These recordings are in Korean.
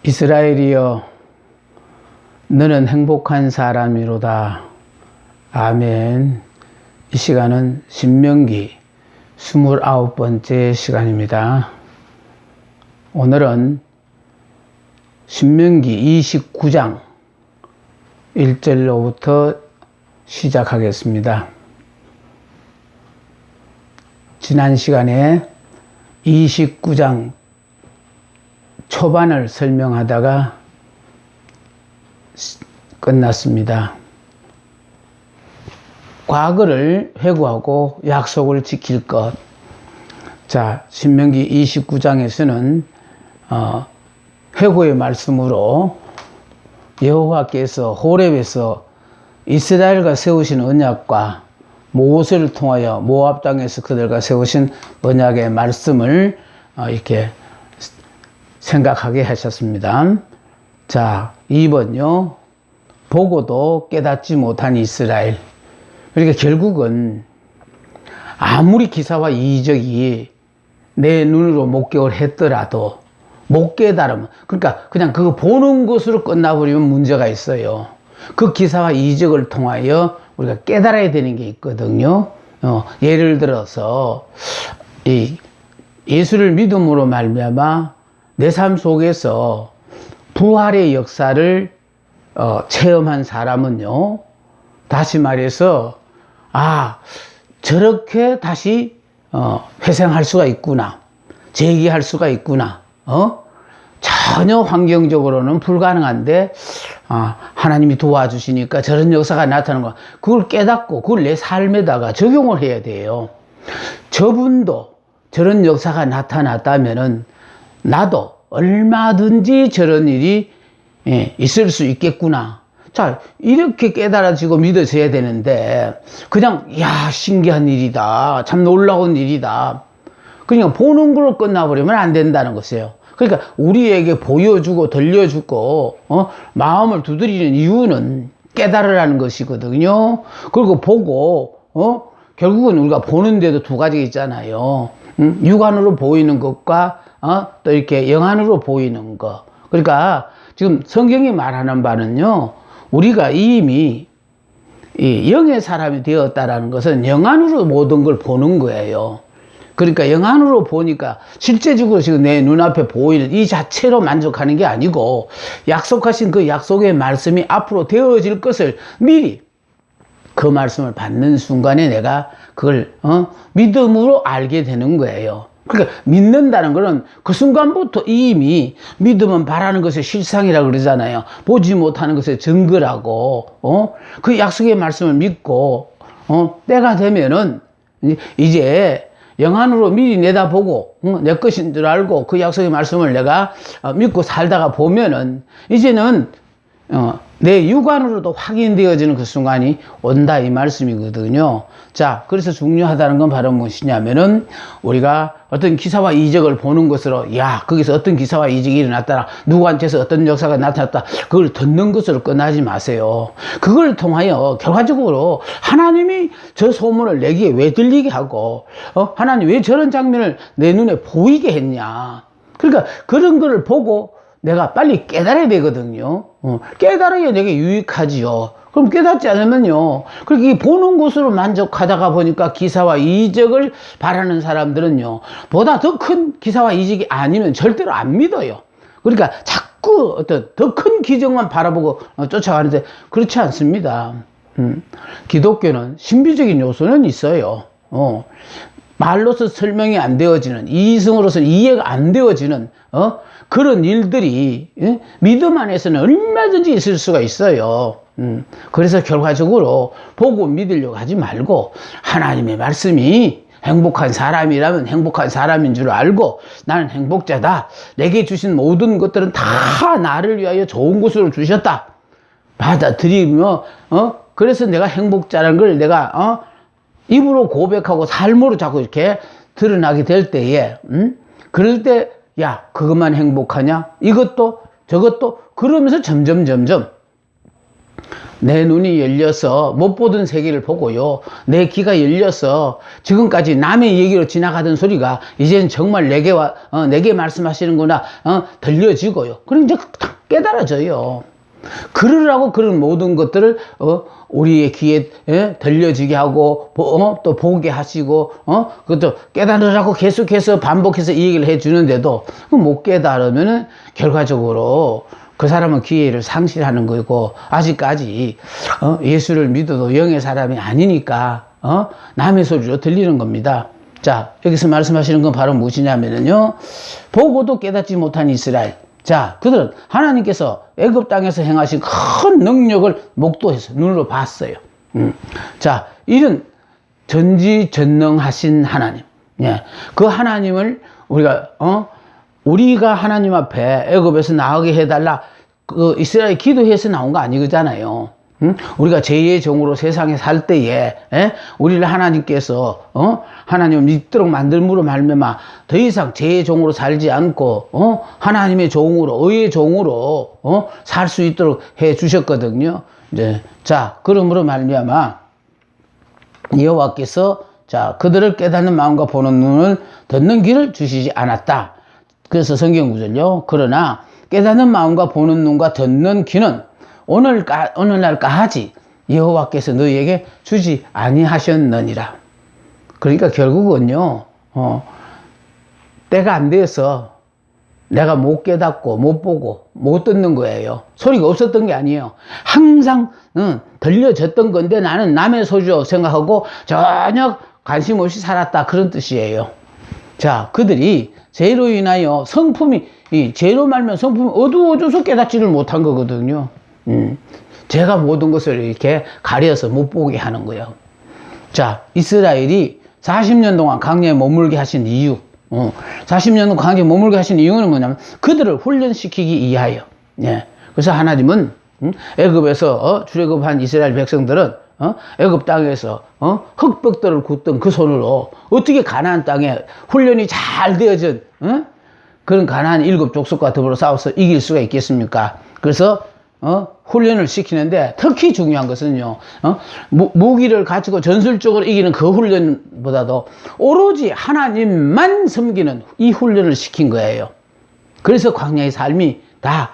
이스라엘이여, 너는 행복한 사람이로다. 아멘. 이 시간은 신명기 29번째 시간입니다. 오늘은 신명기 29장 1절로부터 시작하겠습니다. 지난 시간에 29장 초반을 설명하다가 끝났습니다. 과거를 회고하고 약속을 지킬 것. 자, 신명기 29장에서는 회고의 말씀으로 여호와께서 호렙에서 이스라엘과 세우신 언약과 모세를 통하여 모압 땅에서 그들과 세우신 언약의 말씀을 이렇게 생각하게 하셨습니다. 자, 2번요. 보고도 깨닫지 못한 이스라엘. 그러니까 결국은 아무리 기사와 이적이 내 눈으로 목격을 했더라도 못 깨달으면, 그러니까 그냥 그거 보는 것으로 끝나버리면 문제가 있어요. 그 기사와 이적을 통하여 우리가 깨달아야 되는 게 있거든요. 예를 들어서 이 예수를 믿음으로 말미암아 내 삶 속에서 부활의 역사를 체험한 사람은요, 다시 말해서 저렇게 다시 회생할 수가 있구나, 재기할 수가 있구나. 전혀 환경적으로는 불가능한데 하나님이 도와주시니까 저런 역사가 나타나는 거야. 그걸 깨닫고 그걸 내 삶에다가 적용을 해야 돼요. 저분도 저런 역사가 나타났다면은 나도 얼마든지 저런 일이 있을 수 있겠구나. 자, 이렇게 깨달아지고 믿어져야 되는데 그냥 신기한 일이다, 참 놀라운 일이다, 그냥 보는 걸로 끝나버리면 안 된다는 것이에요. 그러니까 우리에게 보여주고 들려주고 마음을 두드리는 이유는 깨달으라는 것이거든요. 그리고 보고 결국은 우리가 보는데도 두 가지가 있잖아요. 육안으로 보이는 것과 또 이렇게 영안으로 보이는 것. 그러니까 지금 성경이 말하는 바는요, 우리가 이미 이 영의 사람이 되었다라는 것은 영안으로 모든 걸 보는 거예요. 그러니까 영안으로 보니까 실제적으로 지금 내 눈앞에 보이는 이 자체로 만족하는 게 아니고, 약속하신 그 약속의 말씀이 앞으로 되어질 것을 미리 그 말씀을 받는 순간에 내가 그걸 믿음으로 알게 되는 거예요. 그러니까 믿는다는 것은 그 순간부터 이미 믿음은 바라는 것의 실상이라고 그러잖아요. 보지 못하는 것의 증거라고. 그 약속의 말씀을 믿고 때가 되면은 이제 영안으로 미리 내다보고 내 것인 줄 알고 그 약속의 말씀을 내가 믿고 살다가 보면은 이제는 내 육안으로도 확인되어지는 그 순간이 온다, 이 말씀이거든요. 자, 그래서 중요하다는 건 바로 무엇이냐면은 우리가 어떤 기사와 이적을 보는 것으로 거기서 어떤 기사와 이적이 일어났더라, 누구한테서 어떤 역사가 나타났다, 그걸 듣는 것으로 끝나지 마세요. 그걸 통하여 결과적으로 하나님이 저 소문을 내게 왜 들리게 하고 하나님 왜 저런 장면을 내 눈에 보이게 했냐. 그러니까 그런 거를 보고 내가 빨리 깨달아야 되거든요. 깨달아야 내게 유익하지요. 그럼 깨닫지 않으면요, 그렇게 보는 것으로 만족하다가 보니까 기사와 이적을 바라는 사람들은요, 보다 더 큰 기사와 이적이 아니면 절대로 안 믿어요. 그러니까 자꾸 어떤 더 큰 기적만 바라보고 쫓아가는데 그렇지 않습니다. 기독교는 신비적인 요소는 있어요. 말로서 설명이 안 되어지는, 이성으로서 이해가 안 되어지는 그런 일들이 믿음 안에서는 얼마든지 있을 수가 있어요. 그래서 결과적으로 보고 믿으려고 하지 말고 하나님의 말씀이 행복한 사람이라면 행복한 사람인 줄 알고 나는 행복자다, 내게 주신 모든 것들은 다 나를 위하여 좋은 것으로 주셨다 받아들이며 그래서 내가 행복자라는 걸 내가 입으로 고백하고 삶으로 자꾸 이렇게 드러나게 될 때에 그럴 때 그것만 행복하냐, 이것도 저것도, 그러면서 점점 내 눈이 열려서 못 보던 세계를 보고요. 내 귀가 열려서 지금까지 남의 얘기로 지나가던 소리가 이제는 정말 내게 말씀하시는구나, 들려지고요. 그럼 이제 딱 깨달아져요. 그러라고 그런 모든 것들을, 우리의 귀에, 들려지게 하고, 또 보게 하시고, 그것도 깨달으라고 계속해서 반복해서 이 얘기를 해주는데도 못 깨달으면은 결과적으로 그 사람은 기회를 상실하는 거고, 아직까지 예수를 믿어도 영의 사람이 아니니까 남의 소리로 들리는 겁니다. 자, 여기서 말씀하시는 건 바로 무엇이냐면요, 보고도 깨닫지 못한 이스라엘. 자, 그들은 하나님께서 애굽 땅에서 행하신 큰 능력을 목도해서 눈으로 봤어요. 자, 이런 전지전능하신 하나님, 예, 그 하나님을 우리가 하나님 앞에 애굽에서 나오게 해달라, 그 이스라엘 기도해서 나온 거 아니잖아요. 우리가 제2의 종으로 세상에 살 때에, 우리를 하나님께서, 하나님을 믿도록 만들므로 말미암아 더 이상 제2의 종으로 살지 않고, 하나님의 종으로, 의의 종으로, 살 수 있도록 해 주셨거든요. 이제, 자, 그러므로 말미암아 여호와께서, 자, 그들을 깨닫는 마음과 보는 눈을, 듣는 귀를 주시지 않았다. 그래서 성경 구절요. 그러나 깨닫는 마음과 보는 눈과 듣는 귀는 오늘날까지 여호와께서 너희에게 주지 아니하셨느니라. 그러니까 결국은요, 때가 안 돼서 내가 못 깨닫고 못 보고 못 듣는 거예요. 소리가 없었던 게 아니에요. 항상 들려졌던 건데 나는 남의 소리로 생각하고 전혀 관심 없이 살았다, 그런 뜻이에요. 자, 그들이 죄로 인하여 죄로 말면 성품이 어두워져서 깨닫지를 못한 거거든요. 제가 모든 것을 이렇게 가려서 못 보게 하는 거예요. 자, 이스라엘이 40년 동안 광야에 머물게 하신 이유, 40년 동안 광야에 머물게 하신 이유는 뭐냐면 그들을 훈련시키기 위하여. 예. 그래서 하나님은 애굽에서 출애굽한 이스라엘 백성들은 애굽 땅에서 흙벽돌을 굽던 그 손으로 어떻게 가나안 땅에 훈련이 잘 되어진 그런 가나안 7 족속과 더불어 싸워서 이길 수가 있겠습니까? 그래서 훈련을 시키는데 특히 중요한 것은요, 무기를 가지고 전술적으로 이기는 그 훈련보다도 오로지 하나님만 섬기는 이 훈련을 시킨 거예요. 그래서 광야의 삶이 다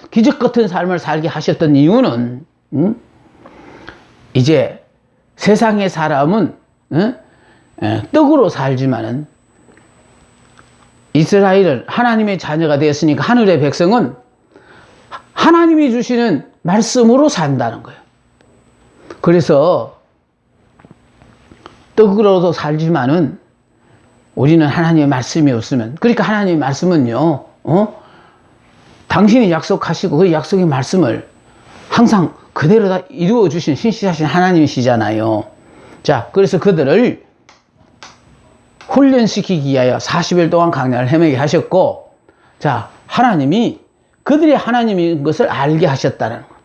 기적 같은 삶을 살게 하셨던 이유는, 이제 세상의 사람은 떡으로 살지만은 이스라엘은 하나님의 자녀가 되었으니까 하늘의 백성은 하나님이 주시는 말씀으로 산다는 거예요. 그래서 떡으로도 살지만은 우리는 하나님의 말씀이 없으면, 그러니까 하나님의 말씀은요, 당신이 약속하시고 그 약속의 말씀을 항상 그대로 다 이루어 주신 신실하신 하나님이시잖아요. 자, 그래서 그들을 훈련시키기 위하여 40일 동안 광야를 헤매게 하셨고, 자, 하나님이 그들이 하나님인 것을 알게 하셨다는 거예요.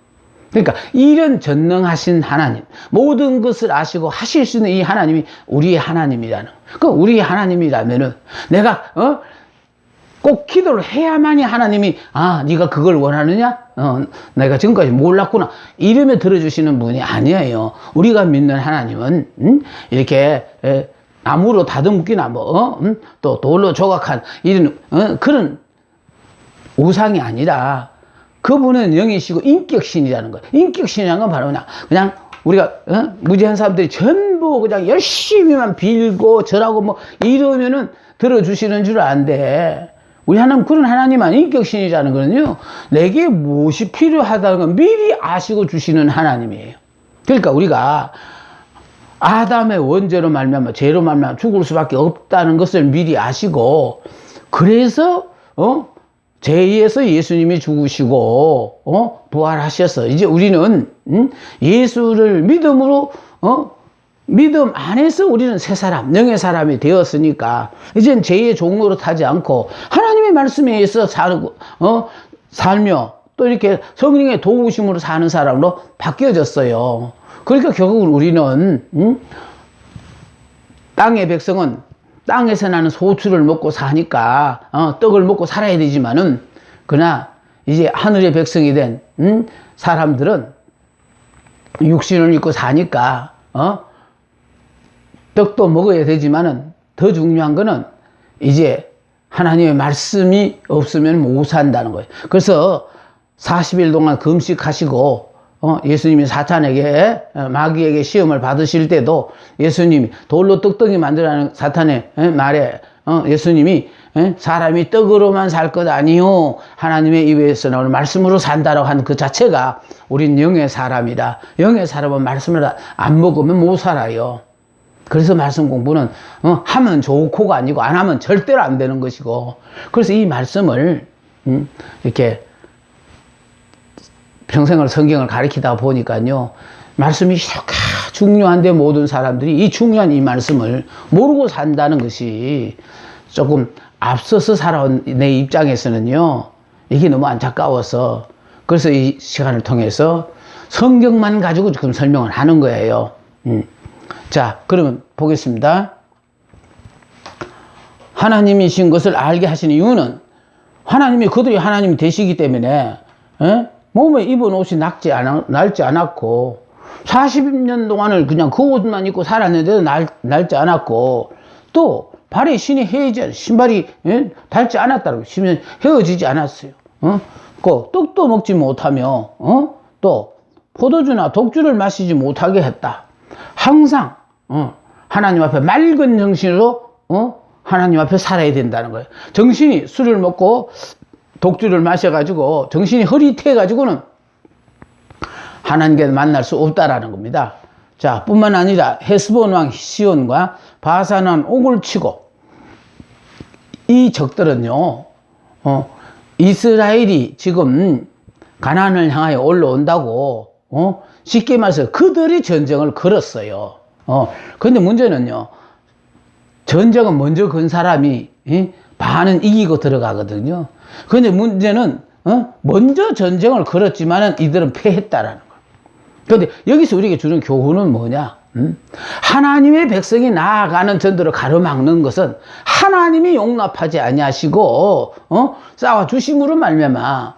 그러니까 이런 전능하신 하나님, 모든 것을 아시고 하실 수 있는 이 하나님이 우리의 하나님이라는 거예요. 그 우리의 하나님이라면은 내가 꼭 기도를 해야만이 하나님이 네가 그걸 원하느냐? 내가 지금까지 몰랐구나, 이러면 들어주시는 분이 아니에요. 우리가 믿는 하나님은 이렇게 나무로 다듬기나 또 돌로 조각한 이런 그런 우상이 아니라 그분은 영이시고 인격신이라는 거예요. 인격신이라는 건 바로 그냥 우리가 무지한 사람들이 전부 그냥 열심히만 빌고 절하고 이러면은 들어주시는 줄 아는데, 우리 하나님 그런 하나님 아니, 인격신이라는 거는요, 내게 무엇이 필요하다는 건 미리 아시고 주시는 하나님이에요. 그러니까 우리가 아담의 원죄로 말미암아 죄로 말미암아 죽을 수밖에 없다는 것을 미리 아시고, 그래서 제2에서 예수님이 죽으시고 부활하셔서 이제 우리는 예수를 믿음으로 믿음 안에서 우리는 새 사람, 영의 사람이 되었으니까 이젠 제2의 종로로 타지 않고 하나님의 말씀에 의해서 살며 또 이렇게 성령의 도우심으로 사는 사람으로 바뀌어졌어요. 그러니까 결국은 우리는 땅의 백성은 땅에서 나는 소출을 먹고 사니까 떡을 먹고 살아야 되지만은, 그러나 이제 하늘의 백성이 된 사람들은 육신을 입고 사니까 떡도 먹어야 되지만은 더 중요한 거는 이제 하나님의 말씀이 없으면 못 산다는 거예요. 그래서 40일 동안 금식하시고 예수님이 사탄에게 마귀에게 시험을 받으실 때도 예수님이 돌로 떡덩이 만들라는 사탄의 말에 예수님이 사람이 떡으로만 살 것 아니요 하나님의 입에서 나오는 말씀으로 산다라고 한 그 자체가 우린 영의 사람이다. 영의 사람은 말씀을 안 먹으면 못 살아요. 그래서 말씀 공부는 하면 좋고가 아니고 안 하면 절대로 안 되는 것이고, 그래서 이 말씀을 이렇게 평생을 성경을 가르치다 보니까요, 말씀이 이렇게 중요한데 모든 사람들이 이 중요한 이 말씀을 모르고 산다는 것이 조금 앞서서 살아온 내 입장에서는요, 이게 너무 안타까워서, 그래서 이 시간을 통해서 성경만 가지고 지금 설명을 하는 거예요. 자, 그러면 보겠습니다. 하나님이신 것을 알게 하신 이유는 하나님이 그들이 하나님이 되시기 때문에 몸에 입은 옷이 낡지 않았고 40년 동안을 그냥 그 옷만 입고 살았는데도 낡지 않았고, 또 발에 신이 신발이 닳지 않았다고, 신이 헤어지지 않았어요. 그 떡도 먹지 못하며 또 포도주나 독주를 마시지 못하게 했다. 항상 하나님 앞에 맑은 정신으로 하나님 앞에 살아야 된다는 거예요. 정신이 술을 먹고 독주를 마셔가지고 정신이 흐릿해가지고는 하나님께 만날 수 없다라는 겁니다. 자, 뿐만 아니라 헤스본 왕 시온과 바산 왕 옥을 치고, 이 적들은요, 이스라엘이 지금 가나안을 향하여 올라온다고, 쉽게 말해서 그들이 전쟁을 걸었어요. 근데 문제는요, 전쟁은 먼저 건 사람이 반은 이기고 들어가거든요. 근데 문제는 먼저 전쟁을 걸었지만은 이들은 패했다라는 거예요. 그런데 여기서 우리에게 주는 교훈은 뭐냐? 하나님의 백성이 나아가는 전도를 가로막는 것은 하나님이 용납하지 아니하시고 싸워 주심으로 말미암아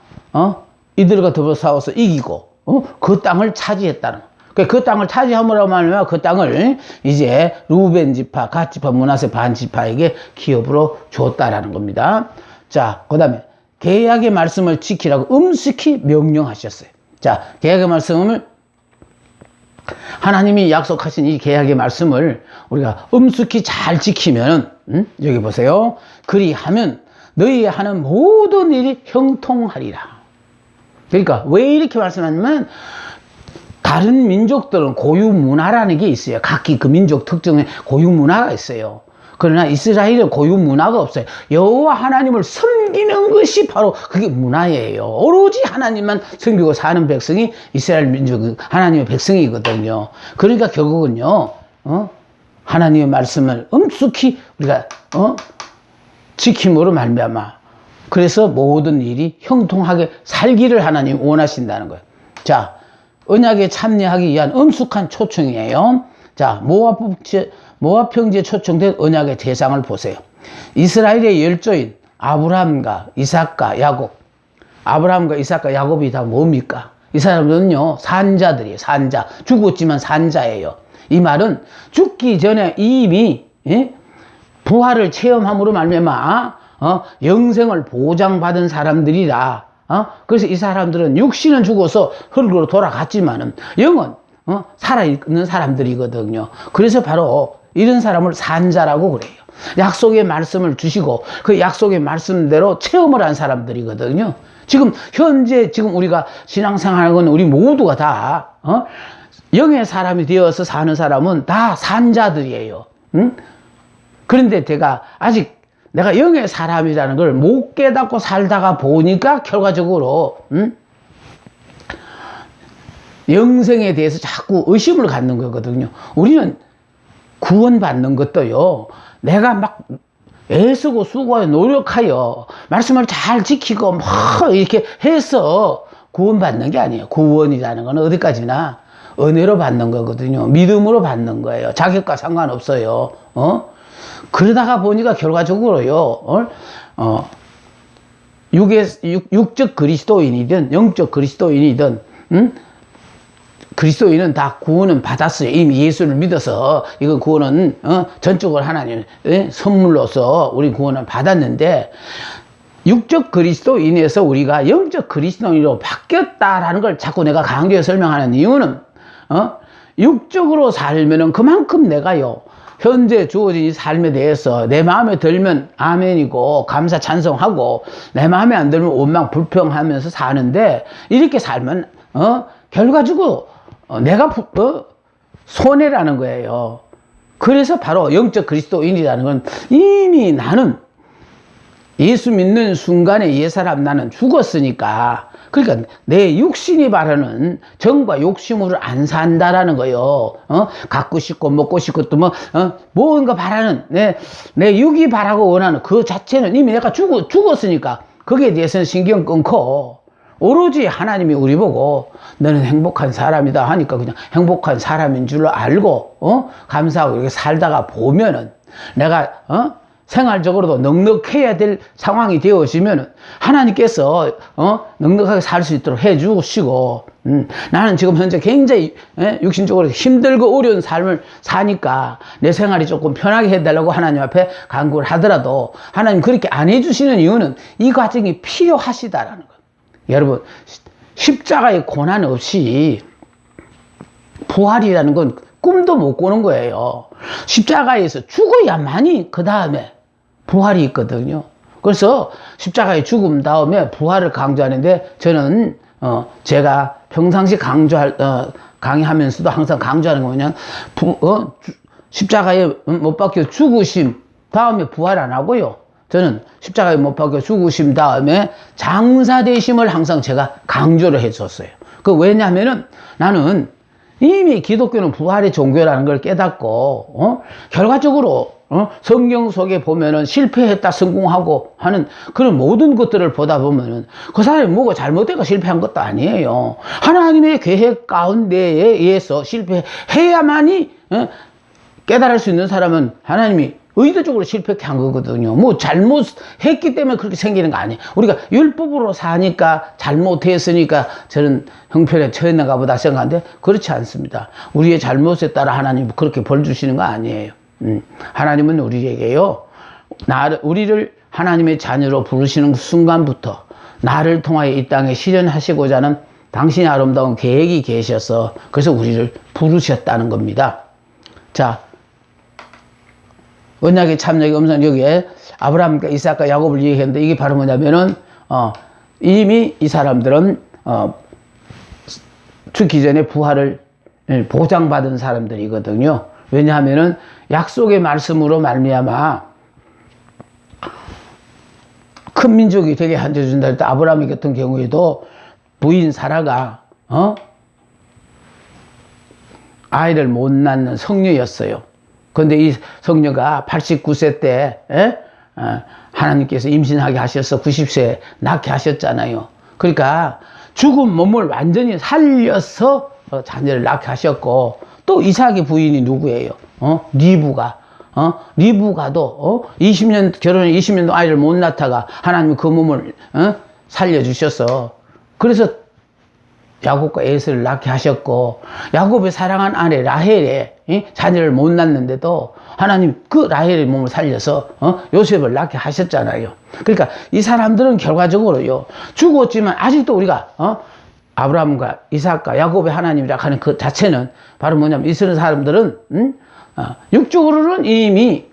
이들과 더불어 싸워서 이기고 그 땅을 차지했다는 거예요. 그 땅을 차지함으로 말미암아 그 땅을 이제 루벤 지파, 갓 지파, 므낫세 반 지파에게 기업으로 줬다라는 겁니다. 자, 그다음에 계약의 말씀을 지키라고 엄숙히 명령하셨어요. 자, 계약의 말씀을 하나님이 약속하신 이 계약의 말씀을 우리가 엄숙히 잘 지키면, 여기 보세요. 그리하면 너희 하는 모든 일이 형통하리라. 그러니까 왜 이렇게 말씀하냐면, 다른 민족들은 고유 문화라는 게 있어요. 각기 그 민족 특정의 고유 문화가 있어요. 그러나 이스라엘은 고유 문화가 없어요. 여호와 하나님을 섬기는 것이 바로 그게 문화예요. 오로지 하나님만 섬기고 사는 백성이 이스라엘 민족, 하나님의 백성이거든요. 그러니까 결국은요, 하나님의 말씀을 엄숙히 우리가 지킴으로 말미암아, 그래서 모든 일이 형통하게 살기를 하나님 원하신다는 거예요. 자, 언약에 참여하기 위한 엄숙한 초청이에요. 자, 모압 형제에 초청된 언약의 대상을 보세요. 이스라엘의 열조인 아브라함과 이삭과 야곱. 아브라함과 이삭과 야곱이 다 뭡니까? 이 사람들은요, 산자들이에요. 산자. 죽었지만 산자예요. 이 말은 죽기 전에 이미 부활을 체험함으로 말미암아 영생을 보장받은 사람들이라. 그래서 이 사람들은 육신은 죽어서 흙으로 돌아갔지만은 영은 살아있는 사람들이거든요. 그래서 바로 이런 사람을 산자라고 그래요. 약속의 말씀을 주시고 그 약속의 말씀대로 체험을 한 사람들이거든요. 현재 우리가 신앙생활하는 건 우리 모두가 다 영의 사람이 되어서 사는 사람은 다 산자들이에요. 그런데 아직 내가 영의 사람이라는 걸 못 깨닫고 살다가 보니까 결과적으로 영생에 대해서 자꾸 의심을 갖는 거거든요. 우리는 구원받는 것도요, 내가 막 애쓰고 수고하여 노력하여 말씀을 잘 지키고 막 이렇게 해서 구원받는 게 아니에요. 구원이라는 건 어디까지나 은혜로 받는 거거든요. 믿음으로 받는 거예요. 자격과 상관없어요. 그러다가 보니까 결과적으로요, 육적 그리스도인이든 영적 그리스도인이든 그리스도인은 다 구원은 받았어요. 이미 예수를 믿어서 이거 구원은 전적으로 하나님의 선물로서 우리 구원을 받았는데 육적 그리스도인에서 우리가 영적 그리스도인으로 바뀌었다라는 걸 자꾸 내가 강조해 설명하는 이유는 육적으로 살면은 그만큼 내가요 현재 주어진 이 삶에 대해서 내 마음에 들면 아멘이고 감사 찬송하고 내 마음에 안 들면 원망 불평하면서 사는데 이렇게 살면 결과적으로 내가 손해라는 거예요. 그래서 바로 영적 그리스도인이라는 건 이미 나는 예수 믿는 순간에 옛사람 나는 죽었으니까 그러니까 내 육신이 바라는 정과 욕심으로 안 산다라는 거예요. 갖고 싶고 먹고 싶고 또 뭔가 바라는 내 육이 바라고 원하는 그 자체는 이미 내가 죽었으니까 거기에 대해서는 신경 끊고 오로지 하나님이 우리 보고 너는 행복한 사람이다 하니까 그냥 행복한 사람인 줄 알고 감사하고 이렇게 살다가 보면은 내가 생활적으로도 넉넉해야 될 상황이 되어지면 하나님께서 넉넉하게 살 수 있도록 해주시고 나는 지금 현재 굉장히 육신적으로 힘들고 어려운 삶을 사니까 내 생활이 조금 편하게 해달라고 하나님 앞에 간구를 하더라도 하나님 그렇게 안 해주시는 이유는 이 과정이 필요하시다라는 거예요. 여러분 십자가의 고난 없이 부활이라는 건 꿈도 못 꾸는 거예요. 십자가에서 죽어야만이 그 다음에 부활이 있거든요. 그래서 십자가의 죽음 다음에 부활을 강조하는데 저는 제가 평상시 강의하면서도 항상 강조하는 거 뭐냐면 십자가에 못 박혀 죽으심 다음에 부활 안 하고요. 저는 십자가에 못 박혀 죽으심 다음에 장사되심을 항상 제가 강조를 해줬어요. 그 왜냐하면은 나는 이미 기독교는 부활의 종교라는 걸 깨닫고 결과적으로 성경 속에 보면은 실패했다 성공하고 하는 그런 모든 것들을 보다 보면은 그 사람이 뭐가 잘못되고 실패한 것도 아니에요. 하나님의 계획 가운데에 의해서 실패해야만이 깨달을 수 있는 사람은 하나님이 의도적으로 실패하게 한 거거든요. 뭐 잘못했기 때문에 그렇게 생기는 거 아니에요. 우리가 율법으로 사니까 잘못했으니까 저는 형편에 처했는가 보다 생각하는데 그렇지 않습니다. 우리의 잘못에 따라 하나님 그렇게 벌 주시는 거 아니에요. 하나님은 우리에게요 우리를 하나님의 자녀로 부르시는 순간부터 나를 통하여 이 땅에 실현하시고자 하는 당신의 아름다운 계획이 계셔서 그래서 우리를 부르셨다는 겁니다. 자, 언약의 참여의 음성 여기에 아브라함과 이삭과 야곱을 얘기했는데 이게 바로 뭐냐면은 이미 이 사람들은 죽기 전에 부활을 보장받은 사람들이거든요. 왜냐하면은 약속의 말씀으로 말미암아 큰 민족이 되게 한져준다 할 때 아브라함 같은 경우에도 부인 사라가 아이를 못 낳는 성녀였어요. 그런데 이 성녀가 89세 때 하나님께서 임신하게 하셔서 90세에 낳게 하셨잖아요. 그러니까 죽은 몸을 완전히 살려서 자녀를 낳게 하셨고 또 이삭의 부인이 누구예요? 리브가. 리브가도 20년 결혼해 20년도 아이를 못 낳다가 하나님이 그 몸을 살려주셔서 그래서 야곱과 에서를 낳게 하셨고 야곱의 사랑한 아내 라헬의 자녀를 못 낳는데도 하나님 그 라헬의 몸을 살려서 요셉을 낳게 하셨잖아요. 그러니까 이 사람들은 결과적으로요 죽었지만 아직도 우리가 아브라함과 이삭과 야곱의 하나님이라 하는 그 자체는 바로 뭐냐면 이스라엘 사람들은 육적으로는 이미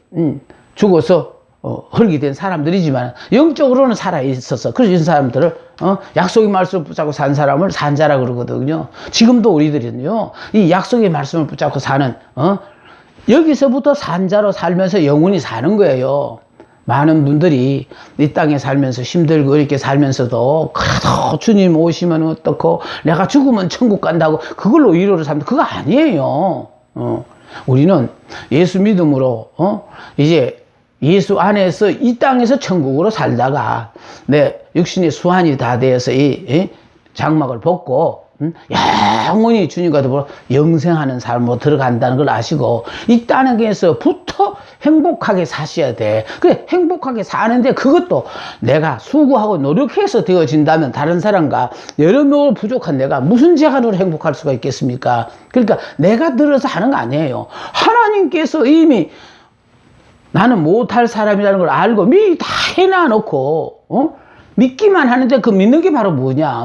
죽어서 헐게 된 사람들이지만 영적으로는 살아있어서 그래서 이 사람들을 약속의 말씀을 붙잡고 산 사람을 산자라 그러거든요. 지금도 우리들은요 이 약속의 말씀을 붙잡고 사는 여기서부터 산자로 살면서 영원히 사는 거예요. 많은 분들이 이 땅에 살면서 힘들고 이렇게 살면서도 그래도 주님 오시면 어떻고 내가 죽으면 천국 간다고 그걸로 위로를 삼는다. 그거 아니에요. 우리는 예수 믿음으로 이제 예수 안에서 이 땅에서 천국으로 살다가 내 육신의 수완이 다 되어서 이 장막을 벗고 영원히 주님과 더불어 영생하는 삶으로 들어간다는 걸 아시고 이 땅에서부터 행복하게 사셔야 돼. 그래, 행복하게 사는데 그것도 내가 수고하고 노력해서 되어진다면 다른 사람과 여러모로 부족한 내가 무슨 재간으로 행복할 수가 있겠습니까? 그러니까 내가 들어서 하는 거 아니에요. 하나님께서 이미 나는 못할 사람이라는 걸 알고 미리 다 해놔놓고 믿기만 하는데 그 믿는 게 바로 뭐냐?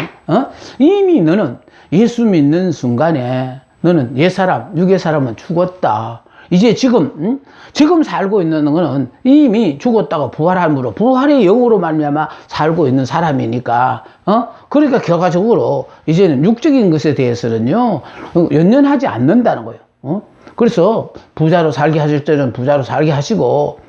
이미 너는 예수 믿는 순간에 너는 옛사람, 육의 사람은 죽었다. 이제 지금 살고 있는 거는 이미 죽었다가 부활함으로 부활의 영으로 말미암아 살고 있는 사람이니까 그러니까 결과적으로 이제는 육적인 것에 대해서는요 연연하지 않는다는 거예요. 그래서 부자로 살게 하실 때는 부자로 살게 하시고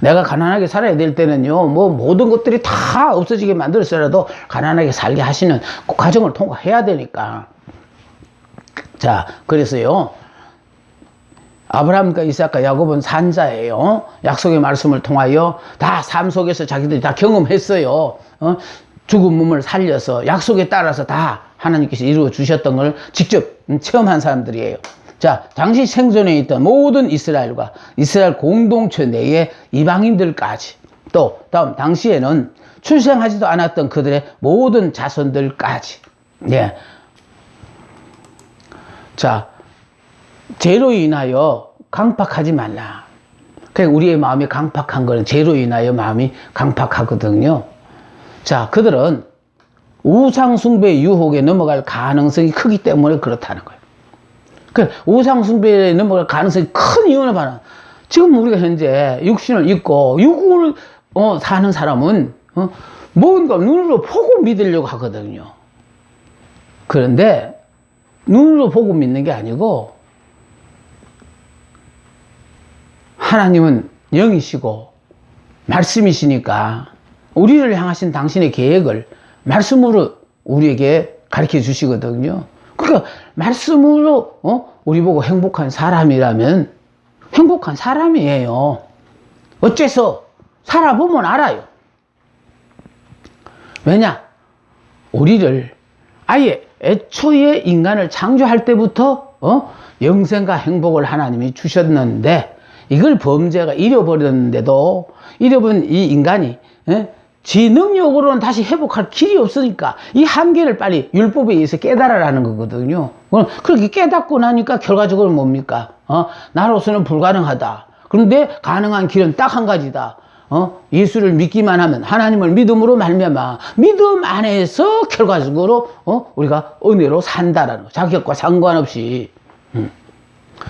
내가 가난하게 살아야 될 때는요 뭐 모든 것들이 다 없어지게 만들었어라도 가난하게 살게 하시는 그 과정을 통과해야 되니까. 자, 그래서요 아브라함과 이삭과 야곱은 산자예요. 약속의 말씀을 통하여 다 삶 속에서 자기들이 다 경험했어요. 죽은 몸을 살려서 약속에 따라서 다 하나님께서 이루어 주셨던 걸 직접 체험한 사람들이에요. 자, 당시 생존에 있던 모든 이스라엘과 이스라엘 공동체 내의 이방인들까지 또 다음 당시에는 출생하지도 않았던 그들의 모든 자손들까지. 예. 자, 죄로 인하여 강팍하지 말라. 그러니까 우리의 마음이 강팍한 거는 죄로 인하여 마음이 강팍하거든요. 자, 그들은 우상숭배 유혹에 넘어갈 가능성이 크기 때문에 그렇다는 거예요. 그 우상숭배에 넘어갈 가능성이 큰 이유는 바로 지금 우리가 현재 육신을 입고 육을 사는 사람은 뭔가 눈으로 보고 믿으려고 하거든요. 그런데 눈으로 보고 믿는 게 아니고 하나님은 영이시고 말씀이시니까 우리를 향하신 당신의 계획을 말씀으로 우리에게 가르쳐 주시거든요. 그러니까 말씀으로 우리 보고 행복한 사람이라면 행복한 사람이에요. 어째서 살아보면 알아요. 왜냐? 우리를 아예 애초에 인간을 창조할 때부터 영생과 행복을 하나님이 주셨는데 이걸 범죄가 잃어버렸는데도 잃어버린 이 인간이 지 능력으로는 다시 회복할 길이 없으니까 이 한계를 빨리 율법에 의해서 깨달아라는 거거든요. 그렇게 깨닫고 나니까 결과적으로 뭡니까? 나로서는 불가능하다. 그런데 가능한 길은 딱 한 가지다. 예수를 믿기만 하면 하나님을 믿음으로 말미암아 믿음 안에서 결과적으로 우리가 은혜로 산다라는 거. 자격과 상관없이.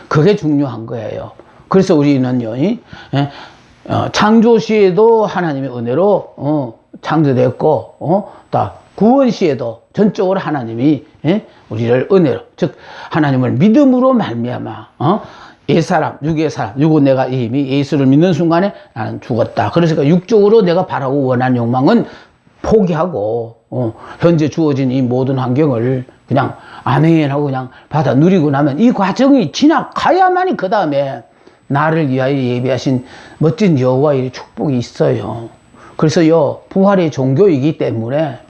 그게 중요한 거예요. 그래서 우리는요, 창조 시에도 하나님의 은혜로 창조됐고, 구원 시에도 전적으로 하나님이 우리를 은혜로, 즉 하나님을 믿음으로 말미암아 옛사람, 육의 사람, 육은 내가 이미 예수를 믿는 순간에 나는 죽었다. 그래서 육적으로 내가 바라고 원하는 욕망은 포기하고 현재 주어진 이 모든 환경을 그냥 아멘하고 그냥 받아 누리고 나면 이 과정이 지나가야만이 그 다음에 나를 위하여 예비하신 멋진 여호와의 축복이 있어요. 그래서요 부활의 종교이기 때문에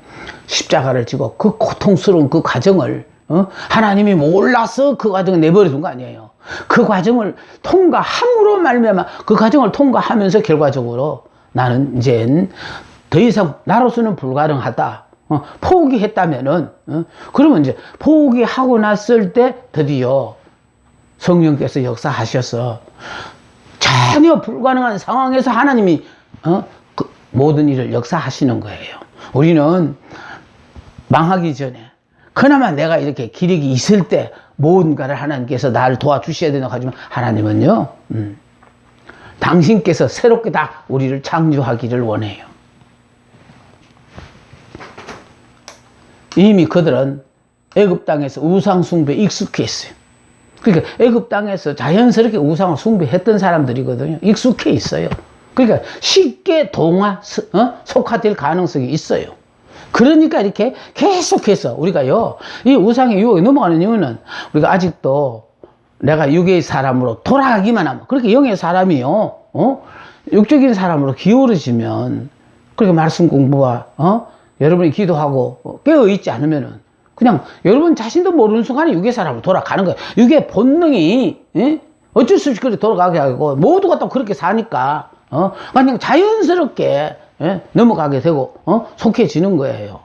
십자가를 지고 그 고통스러운 그 과정을 하나님이 몰라서 그 과정을 내버려 둔 거 아니에요. 그 과정을 통과함으로 말미암아 그 과정을 통과하면서 결과적으로 나는 이제 더 이상 나로서는 불가능하다. 포기했다면은 그러면 이제 포기하고 났을 때 드디어 성령께서 역사하셔서 전혀 불가능한 상황에서 하나님이 그 모든 일을 역사하시는 거예요. 우리는 망하기 전에 그나마 내가 이렇게 기력이 있을 때 뭔가를 하나님께서 나를 도와주셔야 된다고 하지만 하나님은요 당신께서 새롭게 다 우리를 창조하기를 원해요. 이미 그들은 애굽 땅에서 우상 숭배에 익숙했어요. 그러니까 애굽 땅에서 자연스럽게 우상을 숭배했던 사람들이거든요. 익숙해 있어요. 그러니까 쉽게 속화될 가능성이 있어요. 그러니까 이렇게 계속해서 우리가요 이 우상의 유혹에 넘어가는 이유는 우리가 아직도 내가 육의 사람으로 돌아가기만 하면 그렇게 영의 사람이요 육적인 사람으로 기울어지면 그렇게 말씀 공부와 여러분이 기도하고 깨어있지 않으면은 그냥 여러분 자신도 모르는 순간에 유괴사람으로 돌아가는 거예요. 유괴 본능이 어쩔 수 없이 그렇게 돌아가게 하고 모두가 또 그렇게 사니까 그냥 자연스럽게 넘어가게 되고 속해지는 거예요.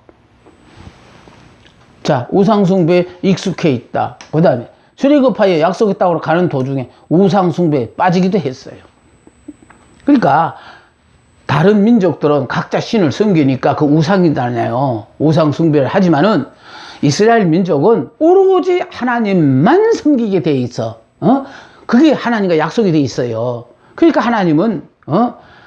자, 우상숭배에 익숙해 있다. 그 다음에 출애굽하여 약속의 땅으로 가는 도중에 우상숭배에 빠지기도 했어요. 그러니까 다른 민족들은 각자 신을 섬기니까 그 우상이잖아요. 우상숭배를 하지만은 이스라엘 민족은 오로지 하나님만 섬기게 돼 있어. 그게 하나님과 약속이 돼 있어요. 그러니까 하나님은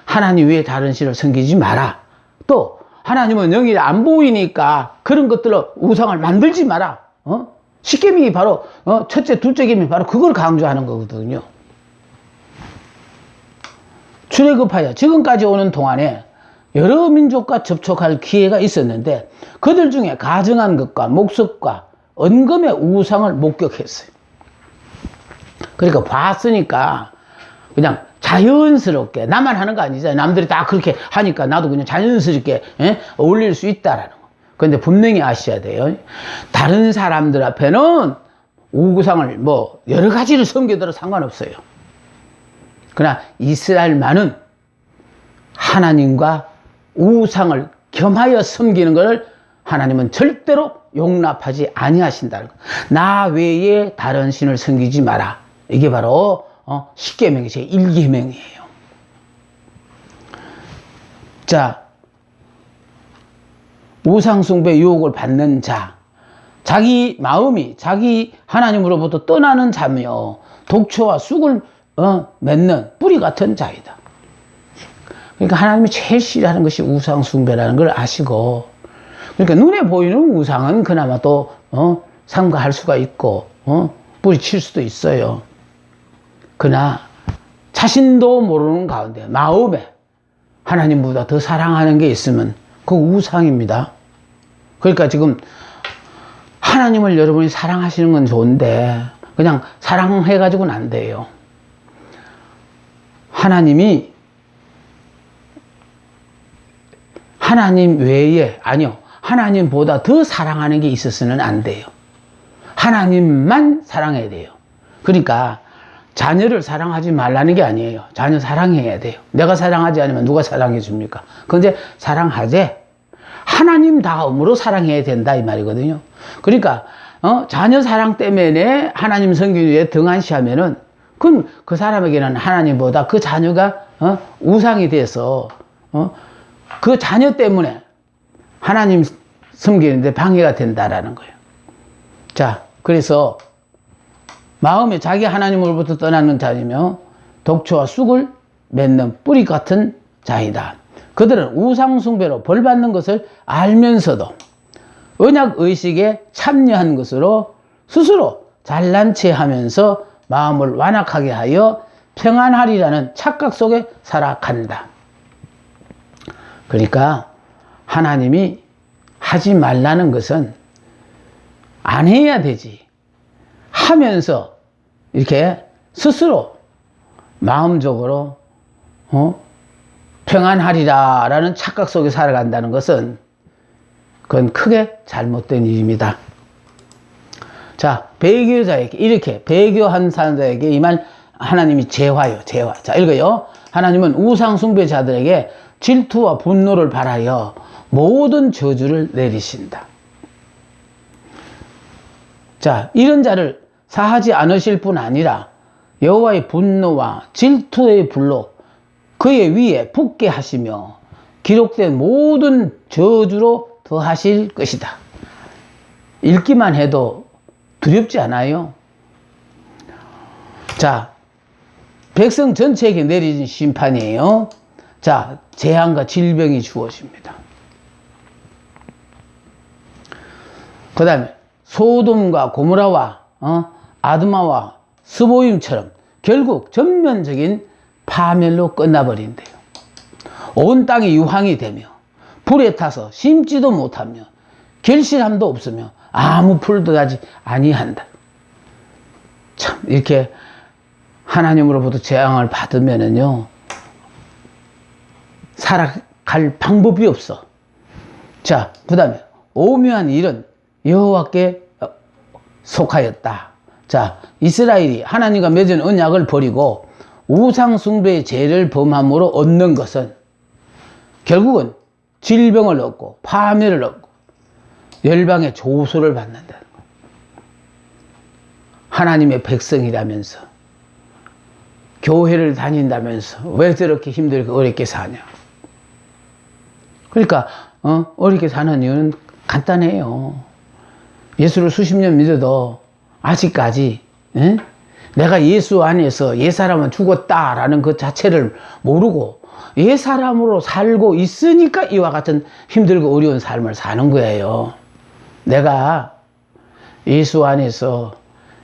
하나님 외에 다른 신을 섬기지 마라. 또 하나님은 영이 안 보이니까 그런 것들로 우상을 만들지 마라. 십계명이 바로 첫째, 둘째 계명이 바로 그걸 강조하는 거거든요. 출애굽하여 지금까지 오는 동안에 여러 민족과 접촉할 기회가 있었는데 그들 중에 가증한 것과 목석과 언금의 우상을 목격했어요. 그러니까 봤으니까 그냥 자연스럽게 나만 하는 거 아니잖아요. 남들이 다 그렇게 하니까 나도 그냥 자연스럽게 어울릴 수 있다라는 거. 그런데 분명히 아셔야 돼요. 다른 사람들 앞에는 우상을 뭐 여러 가지를 섬기더라도 상관없어요. 그러나 이스라엘만은 하나님과 우상을 겸하여 섬기는 것을 하나님은 절대로 용납하지 아니하신다는 것. 나 외에 다른 신을 섬기지 마라. 이게 바로 십계명의 제1계명이에요. 자, 우상숭배 유혹을 받는 자, 자기 마음이 자기 하나님으로부터 떠나는 자며 독초와 쑥을 맺는 뿌리 같은 자이다. 그러니까 하나님이 제일 싫어하는 것이 우상숭배라는 걸 아시고, 그러니까 눈에 보이는 우상은 그나마 또 삼가할 수가 있고 뿌리칠 수도 있어요. 그러나 자신도 모르는 가운데 마음에 하나님보다 더 사랑하는 게 있으면 그 우상입니다. 그러니까 지금 하나님을 여러분이 사랑하시는 건 좋은데 그냥 사랑해가지고는 안 돼요. 하나님이 하나님 외에, 아니요, 하나님보다 더 사랑하는 게 있어서는 안 돼요. 하나님만 사랑해야 돼요. 그러니까 자녀를 사랑하지 말라는 게 아니에요. 자녀 사랑해야 돼요. 내가 사랑하지 않으면 누가 사랑해 줍니까? 그런데 사랑하되 하나님 다음으로 사랑해야 된다 이 말이거든요. 그러니까 자녀 사랑 때문에 하나님 섬기기 위해 등한시하면은 그건 그 사람에게는 하나님보다 그 자녀가 우상이 돼서 그 자녀 때문에 하나님 섬기는데 방해가 된다라는 거예요. 자, 그래서 마음에 자기 하나님으로부터 떠나는 자이며 독초와 쑥을 맺는 뿌리 같은 자이다. 그들은 우상숭배로 벌받는 것을 알면서도 언약의식에 참여한 것으로 스스로 잘난 체 하면서 마음을 완악하게 하여 평안하리라는 착각 속에 살아간다. 그러니까 하나님이 하지 말라는 것은 안 해야 되지. 하면서 이렇게 스스로 마음적으로 평안하리라라는 착각 속에 살아간다는 것은 그건 크게 잘못된 일입니다. 자, 배교자에게 이렇게 배교한 사람들에게 이 말 하나님이 재화요, 재화. 자, 읽어요. 하나님은 우상 숭배자들에게 질투와 분노를 발하여 모든 저주를 내리신다. 자, 이런 자를 사하지 않으실 뿐 아니라 여호와의 분노와 질투의 불로 그의 위에 붙게 하시며 기록된 모든 저주로 더하실 것이다. 읽기만 해도 두렵지 않아요? 자, 백성 전체에게 내리진 심판이에요. 자, 재앙과 질병이 주어집니다. 그 다음에 소돔과 고모라와 아드마와 스보임처럼 결국 전면적인 파멸로 끝나버린대요. 온 땅이 유황이 되며 불에 타서 심지도 못하며 결실함도 없으며 아무 풀도 나지 아니한다. 참 이렇게 하나님으로부터 재앙을 받으면은요 살아갈 방법이 없어. 자, 그 다음에 오묘한 일은 여호와께 속하였다. 자, 이스라엘이 하나님과 맺은 언약을 버리고 우상 숭배의 죄를 범함으로 얻는 것은 결국은 질병을 얻고 파멸을 얻고 열방의 조소를 받는다는 거예요. 하나님의 백성이라면서 교회를 다닌다면서 왜 저렇게 힘들고 어렵게 사냐. 그러니까 어렵게 사는 이유는 간단해요. 예수를 수십 년 믿어도 아직까지 내가 예수 안에서 옛사람은 죽었다라는 그 자체를 모르고 옛사람으로 살고 있으니까 이와 같은 힘들고 어려운 삶을 사는 거예요. 내가 예수 안에서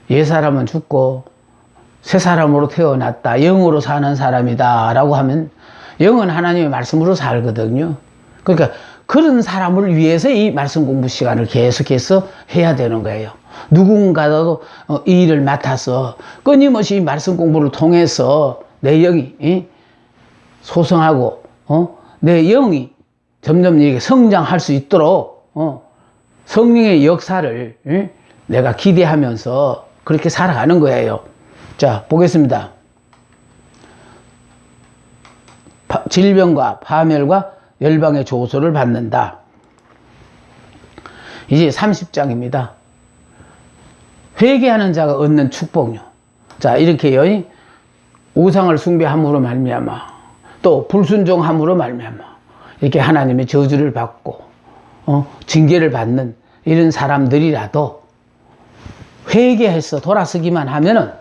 옛사람은 죽고 새사람으로 태어났다, 영으로 사는 사람이다 라고 하면 영은 하나님의 말씀으로 살거든요. 그러니까 그런 사람을 위해서 이 말씀 공부 시간을 계속해서 해야 되는 거예요. 누군가도 이 일을 맡아서 끊임없이 이 말씀 공부를 통해서 내 영이 소성하고 내 영이 점점 이렇게 성장할 수 있도록 성령의 역사를 내가 기대하면서 그렇게 살아가는 거예요. 자, 보겠습니다. 질병과 파멸과 열방의 조소를 받는다. 이제 30장입니다. 회개하는 자가 얻는 축복요. 자, 이렇게요. 우상을 숭배함으로 말미암아 또 불순종함으로 말미암아 이렇게 하나님의 저주를 받고 징계를 받는 이런 사람들이라도 회개해서 돌아서기만 하면은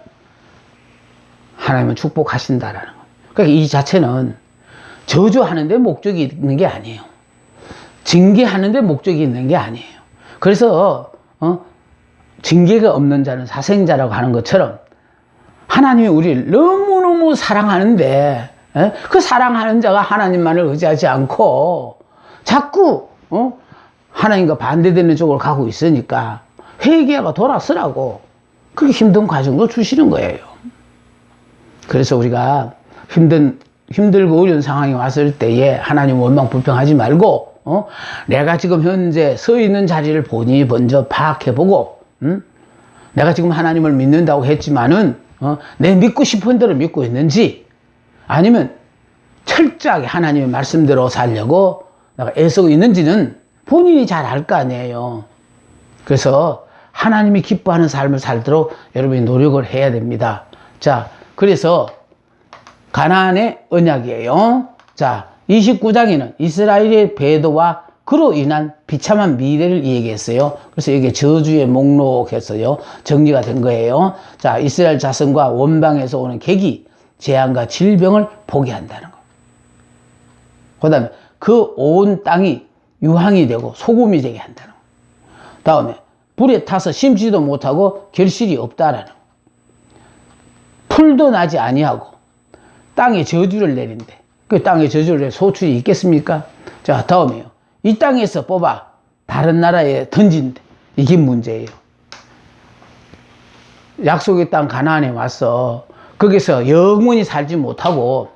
하나님은 축복하신다라는 거예요. 그러니까 이 자체는 저주하는 데 목적이 있는 게 아니에요. 징계하는 데 목적이 있는 게 아니에요. 그래서 징계가 없는 자는 사생자라고 하는 것처럼 하나님이 우리를 너무너무 사랑하는데 그 사랑하는 자가 하나님만을 의지하지 않고 자꾸 하나님과 반대되는 쪽으로 가고 있으니까 회개하고 돌아서라고 그렇게 힘든 과정도 주시는 거예요. 그래서 우리가 힘들고 어려운 상황이 왔을 때에 하나님 원망 불평하지 말고 내가 지금 현재 서 있는 자리를 본인이 먼저 파악해보고 내가 지금 하나님을 믿는다고 했지만은 내 믿고 싶은 대로 믿고 있는지 아니면 철저하게 하나님의 말씀대로 살려고 내가 애쓰고 있는지는 본인이 잘 알 거 아니에요. 그래서 하나님이 기뻐하는 삶을 살도록 여러분이 노력을 해야 됩니다. 자, 그래서 가나안의 언약이에요. 자, 29장에는 이스라엘의 배도와 그로 인한 비참한 미래를 얘기했어요. 그래서 이게 저주의 목록에서요 정리가 된 거예요. 자, 이스라엘 자손과 원방에서 오는 계기, 재앙과 질병을 보게 한다는 거. 그 다음에 그 온 땅이 유황이 되고 소금이 되게 한다는 거. 다음에 불에 타서 심지도 못하고 결실이 없다라는 거. 풀도 나지 아니하고 땅에 저주를 내린대. 그 땅에 저주를 내 소출이 있겠습니까? 자, 다음에요. 이 땅에서 뽑아 다른 나라에 던진대. 이게 문제예요. 약속의 땅 가나안에 와서 거기서 영원히 살지 못하고